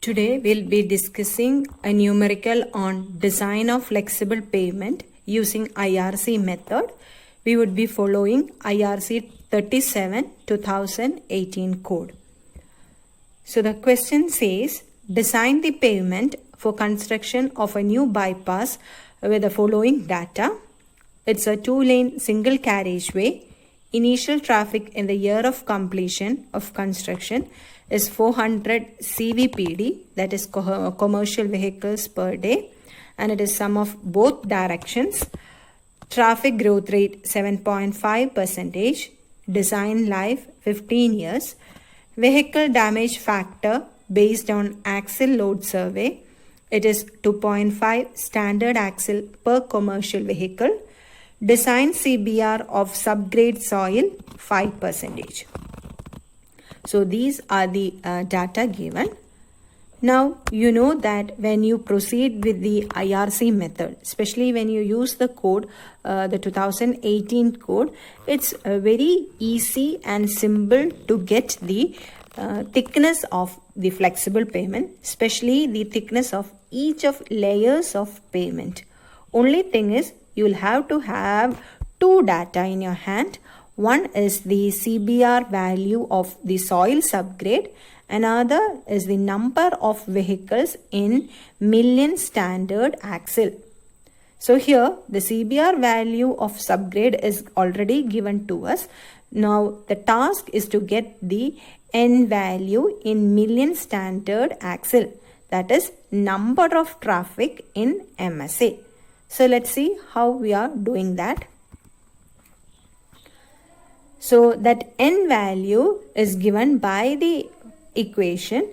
Today we'll be discussing a numerical on design of flexible pavement using IRC method. We would be following IRC 37 2018 code. So the question says, design the pavement for construction of a new bypass with the following data. It's a 2-lane single carriageway. Initial traffic in the year of completion of construction is 400 CVPD, that is commercial vehicles per day, and it is sum of both directions. Traffic growth rate 7.5%, design life 15 years, vehicle damage factor based on axle load survey, it is 2.5 standard axle per commercial vehicle, design CBR of subgrade soil 5%. So these are the data given. Now you know that when you proceed with the IRC method, especially when you use the code, the 2018 code, it's very easy and simple to get the thickness of the flexible pavement, especially the thickness of each of layers of pavement. Only thing is, you will have to have two data in your hand. One is the CBR value of the soil subgrade. Another is the number of vehicles in million standard axle. So here the CBR value of subgrade is already given to us. Now the task is to get the N value in million standard axle. That is number of traffic in MSA. So let's see how we are doing that. So that N value is given by the equation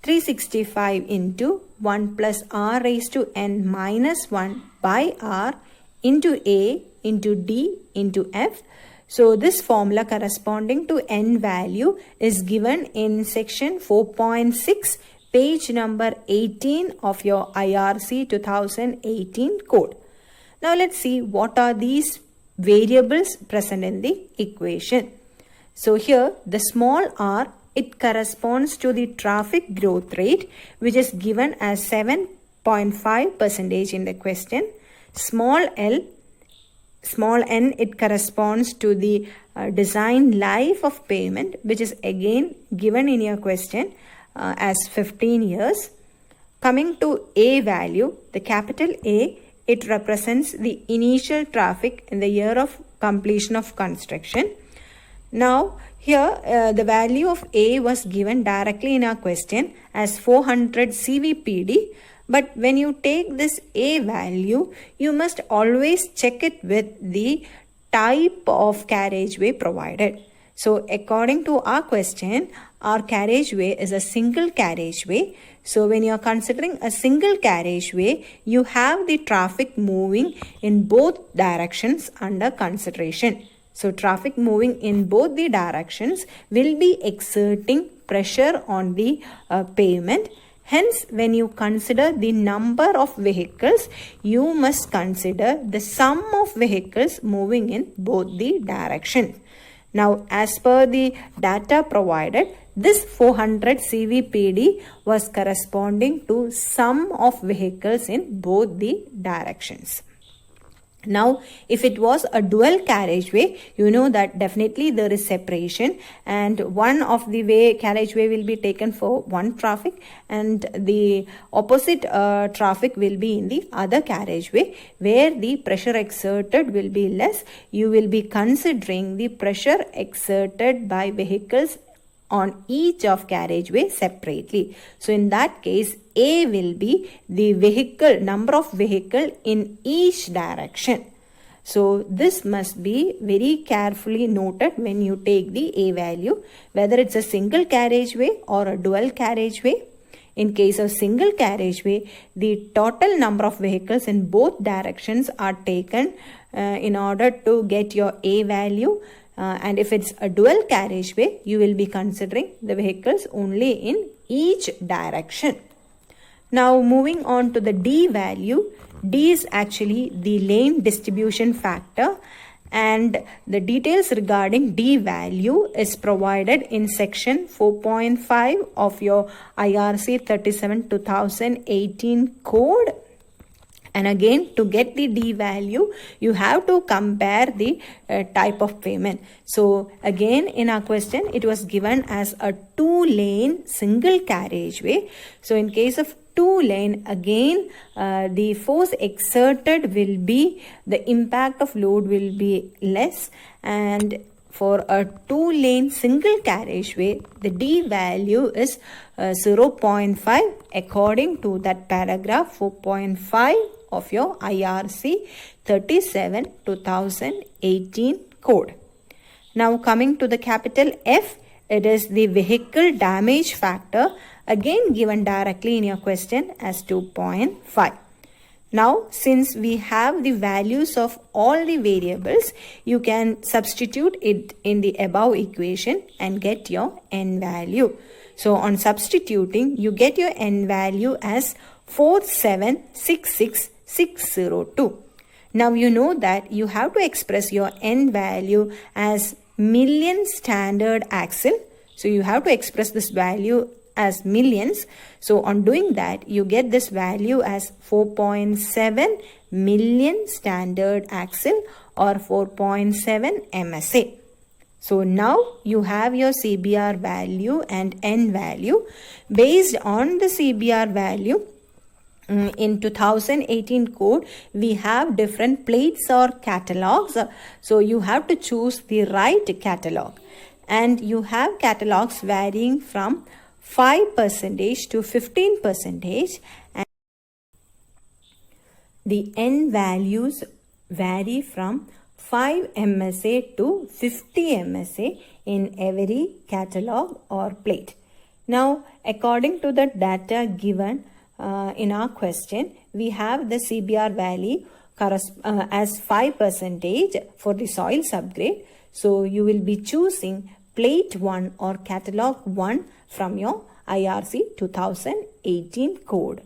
365 into 1 plus R raised to N minus 1 by R into A into D into F. So this formula corresponding to N value is given in section 4.6, page number 18 of your IRC 2018 code. Now let's see what are these variables present in the equation. So here the small r, it corresponds to the traffic growth rate, which is given as 7.5% in the question. Small l, small n, it corresponds to the design life of pavement, which is again given in your question as 15 years. Coming to A value, the capital A, it represents the initial traffic in the year of completion of construction. Now here the value of A was given directly in our question as 400 CVPD. But when you take this A value, you must always check it with the type of carriageway provided. So according to our question, our carriageway is a single carriageway. So when you are considering a single carriageway, you have the traffic moving in both directions under consideration. So traffic moving in both the directions will be exerting pressure on the pavement. Hence, when you consider the number of vehicles, you must consider the sum of vehicles moving in both the directions. Now, as per the data provided, this 400 CVPD was corresponding to sum of vehicles in both the directions. Now, if it was a dual carriageway, you know that definitely there is separation, and one of the way carriageway will be taken for one traffic and the opposite traffic will be in the other carriageway, where the pressure exerted will be less. You will be considering the pressure exerted by vehicles on each of carriageway separately. So in that case, A will be the vehicle, number of vehicle in each direction. So this must be very carefully noted when you take the A value, whether it's a single carriageway or a dual carriageway. In case of single carriageway, the total number of vehicles in both directions are taken in order to get your A value. And if it's a dual carriageway, you will be considering the vehicles only in each direction. Now moving on to the D value. D is actually the lane distribution factor, And the details regarding D value is provided in section 4.5 of your IRC 37/2018 code. And again, to get the D value, you have to compare the type of payment. So again, in our question, it was given as a 2-lane single carriageway. So in case of 2-lane, again, the force exerted will be, the impact of load will be less. And for a 2-lane single carriageway, the D value is 0.5 according to that paragraph 4.5 of your IRC 37/2018 code. Now coming to the capital F, it is the vehicle damage factor, again given directly in your question as 2.5. Now, since we have the values of all the variables, you can substitute it in the above equation and get your N value. So, on substituting, you get your N value as 4766602. Now, you know that you have to express your N value as million standard axle. So, you have to express this value as millions. So on doing that, you get this value as 4.7 million standard axle or 4.7 MSA. So now you have your CBR value and N value. Based on the CBR value, in 2018 code, we have different plates or catalogs. So you have to choose the right catalog. And you have catalogs varying from 5% to 15%, and the N values vary from 5 MSA to 50 MSA in every catalog or plate. Now, according to the data given in our question, we have the CBR value as 5% for the soil subgrade. So, you will be choosing plate 1 or catalog 1 from your IRC 2018 code.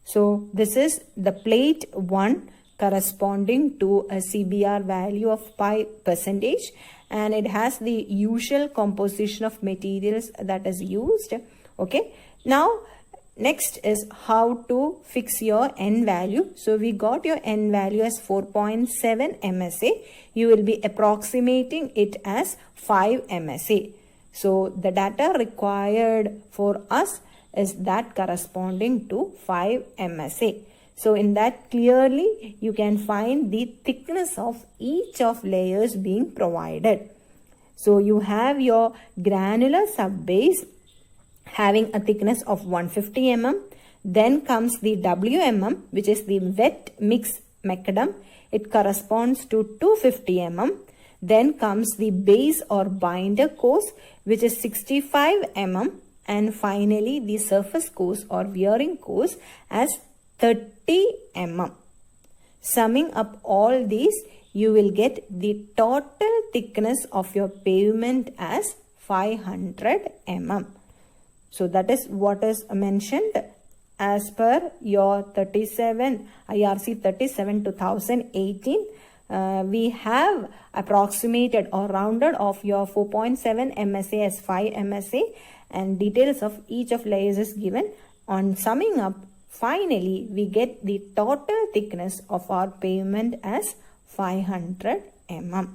So this is the plate 1 corresponding to a CBR value of 5%, and it has the usual composition of materials that is used. Okay. Now next is how to fix your N value. So we got your N value as 4.7 MSA. You will be approximating it as 5 MSA. So the data required for us is that corresponding to 5 MSA. So in that clearly you can find the thickness of each of layers being provided. So you have your granular subbase having a thickness of 150 mm. Then comes the WMM, which is the wet mix macadam. It corresponds to 250 mm. Then comes the base or binder course, which is 65 mm. And finally, the surface course or wearing course as 30 mm. Summing up all these, you will get the total thickness of your pavement as 500 mm. So that is what is mentioned as per your IRC 37/2018. We have approximated or rounded off your 4.7 MSA as 5 MSA, and details of each of layers is given. On summing up, finally we get the total thickness of our pavement as 500 mm.